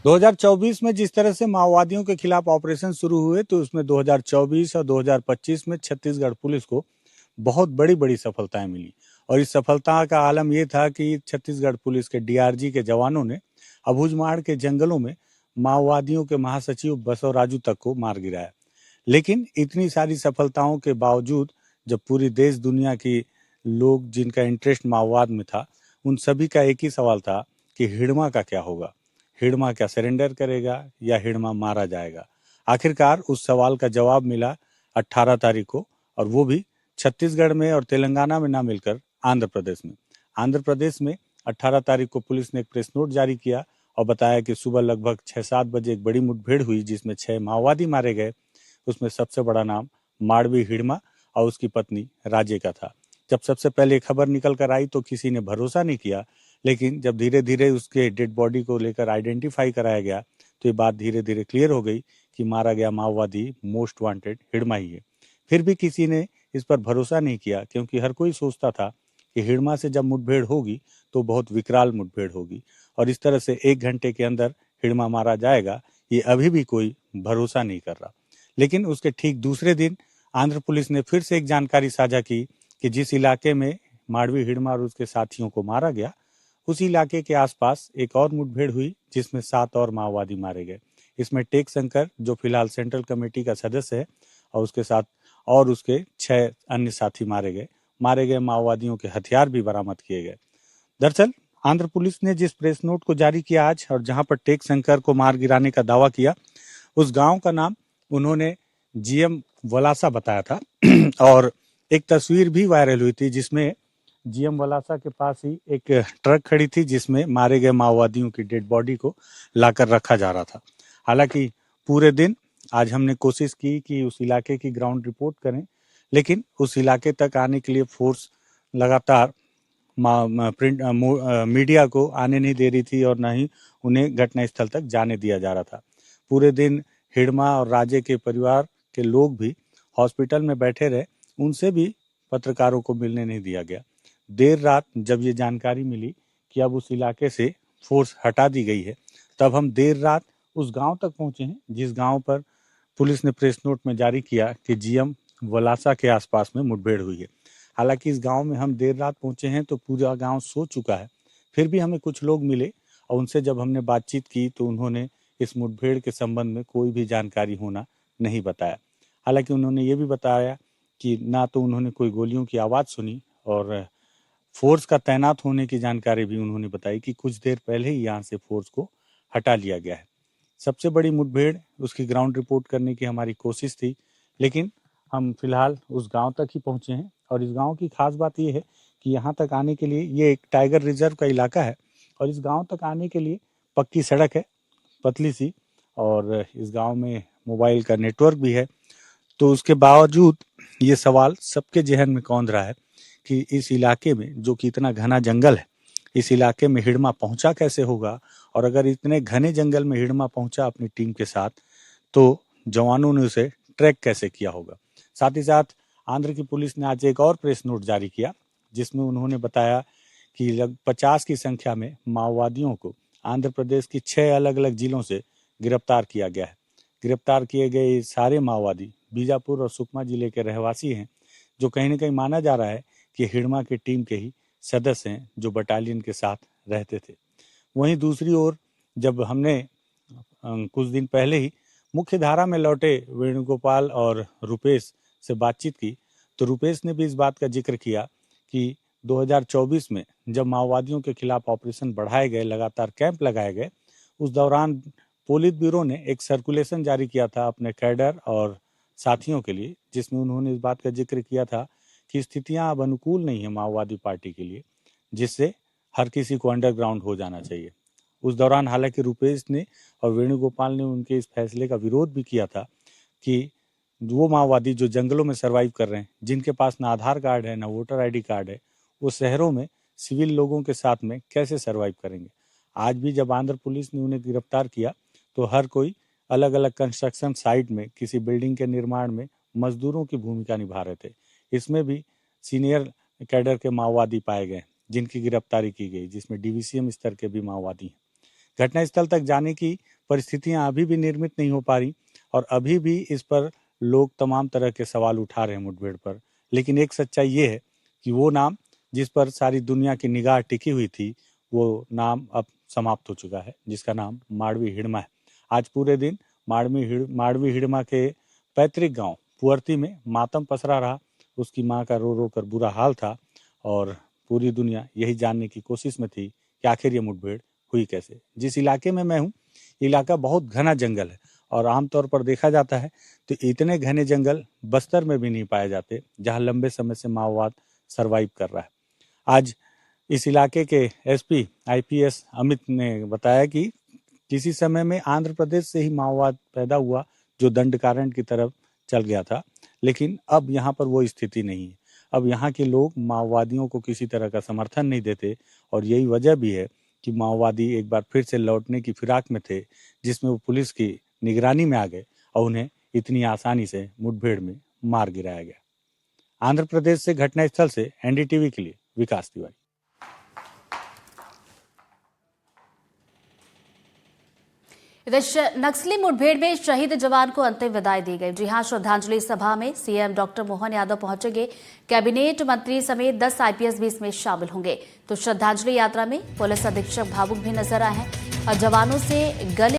2024 में जिस तरह से माओवादियों के खिलाफ ऑपरेशन शुरू हुए तो उसमें 2024 और 2025 में छत्तीसगढ़ पुलिस को बहुत बड़ी बड़ी सफलताएं मिली। और इस सफलता का आलम यह था कि छत्तीसगढ़ पुलिस के डीआरजी के जवानों ने अबूझमाड़ के जंगलों में माओवादियों के महासचिव बसवराजू तक को मार गिराया। लेकिन इतनी सारी सफलताओं के बावजूद जब पूरी देश दुनिया की लोग जिनका इंटरेस्ट माओवाद में था, उन सभी का एक ही सवाल था कि हिड़मा का क्या होगा। हिड़मा क्या सरेंडर करेगा या हिड़मा मारा जाएगा। आखिरकार उस सवाल का जवाब मिला 18 तारीख को, और वो भी छत्तीसगढ़ में और तेलंगाना में ना मिलकर आंध्र प्रदेश में। आंध्र प्रदेश में 18 तारीख को पुलिस ने एक प्रेस नोट जारी किया और बताया कि सुबह लगभग 6-7 बजे एक बड़ी मुठभेड़ हुई जिसमें 6 माओवादी मारे गए। उसमें सबसे बड़ा नाम माड़वी हिड़मा और उसकी पत्नी राजे का था। जब सबसे पहले खबर निकल कर आई तो किसी ने भरोसा नहीं किया, लेकिन जब धीरे धीरे उसके डेड बॉडी को लेकर आइडेंटिफाई कराया गया तो ये बात धीरे धीरे क्लियर हो गई कि मारा गया माओवादी मोस्ट वांटेड हिड़मा ही है। फिर भी किसी ने इस पर भरोसा नहीं किया, क्योंकि हर कोई सोचता था कि हिड़मा से जब मुठभेड़ होगी तो बहुत विकराल मुठभेड़ होगी, और इस तरह से 1 घंटे के अंदर हिड़मा मारा जाएगा, ये अभी भी कोई भरोसा नहीं कर रहा। लेकिन उसके ठीक दूसरे दिन आंध्र पुलिस ने फिर से एक जानकारी साझा की कि जिस इलाके में माड़वी हिड़मा और उसके साथियों को मारा गया, उसी इलाके के आसपास एक और मुठभेड़ हुई जिसमें 7 और माओवादी मारे गए। इसमें टेक शंकर, जो फिलहाल सेंट्रल कमेटी का सदस्य है, और उसके साथ और उसके 6 अन्य साथी मारे गए। मारे गए माओवादियों के हथियार भी बरामद किए गए। दरअसल आंध्र पुलिस ने जिस प्रेस नोट को जारी किया आज और जहां पर टेक शंकर को मार गिराने का दावा किया, उस गांव का नाम उन्होंने जीएम वलासा बताया था और एक तस्वीर भी वायरल हुई थी जिसमें जीएम वलासा के पास ही एक ट्रक खड़ी थी जिसमें मारे गए माओवादियों की डेड बॉडी को लाकर रखा जा रहा था। हालांकि पूरे दिन आज हमने कोशिश की कि उस इलाके की ग्राउंड रिपोर्ट करें, लेकिन उस इलाके तक आने के लिए फोर्स लगातार प्रिंट मीडिया को आने नहीं दे रही थी और न ही उन्हें घटनास्थल तक जाने दिया जा रहा था। पूरे दिन हिड़मा और राजे के परिवार के लोग भी हॉस्पिटल में बैठे रहे, उनसे भी पत्रकारों को मिलने नहीं दिया गया। देर रात जब ये जानकारी मिली कि अब उस इलाके से फोर्स हटा दी गई है, तब हम देर रात उस गांव तक पहुंचे हैं जिस गांव पर पुलिस ने प्रेस नोट में जारी किया कि जीएम वलासा के आसपास में मुठभेड़ हुई है। हालांकि इस गांव में हम देर रात पहुंचे हैं तो पूरा गांव सो चुका है। फिर भी हमें कुछ लोग मिले और उनसे जब हमने बातचीत की तो उन्होंने इस मुठभेड़ के संबंध में कोई भी जानकारी होना नहीं बताया। हालांकि उन्होंने ये भी बताया कि ना तो उन्होंने कोई गोलियों की आवाज़ सुनी, और फोर्स का तैनात होने की जानकारी भी उन्होंने बताई कि कुछ देर पहले ही यहाँ से फोर्स को हटा लिया गया है। सबसे बड़ी मुठभेड़ उसकी ग्राउंड रिपोर्ट करने की हमारी कोशिश थी, लेकिन हम फिलहाल उस गांव तक ही पहुंचे हैं। और इस गांव की खास बात यह है कि यहाँ तक आने के लिए ये एक टाइगर रिजर्व का इलाका है, और इस गांव तक आने के लिए पक्की सड़क है, पतली सी, और इस गांव में मोबाइल का नेटवर्क भी है। तो उसके बावजूद ये सवाल सबके जहन में कौंध रहा है कि इस इलाके में जो कि इतना घना जंगल है, इस इलाके में हिड़मा पहुंचा कैसे होगा, और अगर इतने घने जंगल में हिड़मा पहुंचा अपनी टीम के साथ तो जवानों ने उसे ट्रैक कैसे किया होगा। साथ ही साथ आंध्र की पुलिस ने आज एक और प्रेस नोट जारी किया जिसमें उन्होंने बताया कि लगभग 50 की संख्या में माओवादियों को आंध्र प्रदेश की 6 अलग अलग जिलों से गिरफ्तार किया गया है। गिरफ्तार किए गए सारे माओवादी बीजापुर और सुकमा जिले के रहवासी हैं, जो कहीं ना कहीं माना जा रहा है कि हिड़मा की टीम के ही सदस्य हैं जो बटालियन के साथ रहते थे। वहीं दूसरी ओर जब हमने कुछ दिन पहले ही मुख्य धारा में लौटे वेणुगोपाल और रुपेश से बातचीत की तो रुपेश ने भी इस बात का जिक्र किया कि 2024 में जब माओवादियों के खिलाफ ऑपरेशन बढ़ाए गए, लगातार कैंप लगाए गए, उस दौरान पोलित ब्यूरो ने एक सर्कुलेशन जारी किया था अपने कैडर और साथियों के लिए, जिसमें उन्होंने इस बात का जिक्र किया था कि स्थितियां अब अनुकूल नहीं है माओवादी पार्टी के लिए, जिससे हर किसी को अंडरग्राउंड हो जाना चाहिए। उस दौरान हालांकि रुपेश ने और वेणुगोपाल ने उनके इस फैसले का विरोध भी किया था कि वो माओवादी जो जंगलों में सरवाइव कर रहे हैं, जिनके पास ना आधार कार्ड है ना वोटर आईडी कार्ड है, वो शहरों में सिविल लोगों के साथ में कैसे सरवाइव करेंगे। आज भी जब आंध्र पुलिस ने उन्हें गिरफ्तार किया तो हर कोई अलग अलग कंस्ट्रक्शन साइट में किसी बिल्डिंग के निर्माण में मजदूरों की भूमिका निभा रहे थे। इसमें भी सीनियर कैडर के माओवादी पाए गए जिनकी गिरफ्तारी की गई, जिसमें डीवीसीएम स्तर के भी माओवादी हैं। घटनास्थल तक जाने की परिस्थितियां अभी भी निर्मित नहीं हो पा रही और अभी भी इस पर लोग तमाम तरह के सवाल उठा रहे हैं मुठभेड़ पर। लेकिन एक सच्चाई ये है कि वो नाम जिस पर सारी दुनिया की निगाह टिकी हुई थी, वो नाम अब समाप्त हो चुका है, जिसका नाम माड़वी हिड़मा है। आज पूरे दिन माड़वी हिड़मा के पैतृक गांव पुअर्ती में मातम पसरा रहा। उसकी मां का रो रो कर बुरा हाल था और पूरी दुनिया यही जानने की कोशिश में थी कि आखिर ये मुठभेड़ हुई कैसे। जिस इलाके में मैं हूँ, इलाका बहुत घना जंगल है और आमतौर पर देखा जाता है तो इतने घने जंगल बस्तर में भी नहीं पाए जाते, जहां लंबे समय से माओवाद सरवाइव कर रहा है। आज इस इलाके के एसपी आईपीएस अमित ने बताया कि किसी समय में आंध्र प्रदेश से ही माओवाद पैदा हुआ, जो दंडकारण्य की तरफ चल गया था, लेकिन अब यहाँ पर वो स्थिति नहीं है। अब यहाँ के लोग माओवादियों को किसी तरह का समर्थन नहीं देते और यही वजह भी है कि माओवादी एक बार फिर से लौटने की फिराक में थे, जिसमें वो पुलिस की निगरानी में आ गए और उन्हें इतनी आसानी से मुठभेड़ में मार गिराया गया। आंध्र प्रदेश से घटनास्थल से एनडीटीवी के लिए विकास तिवारी। इधर नक्सली मुठभेड़ में शहीद जवान को अंतिम विदाई दी गई। जी हां, श्रद्धांजलि सभा में सीएम डॉक्टर मोहन यादव पहुंचेंगे। कैबिनेट मंत्री समेत 10 आईपीएस भी इसमें शामिल होंगे। तो श्रद्धांजलि यात्रा में पुलिस अधीक्षक भावुक भी नजर आए हैं और जवानों से गले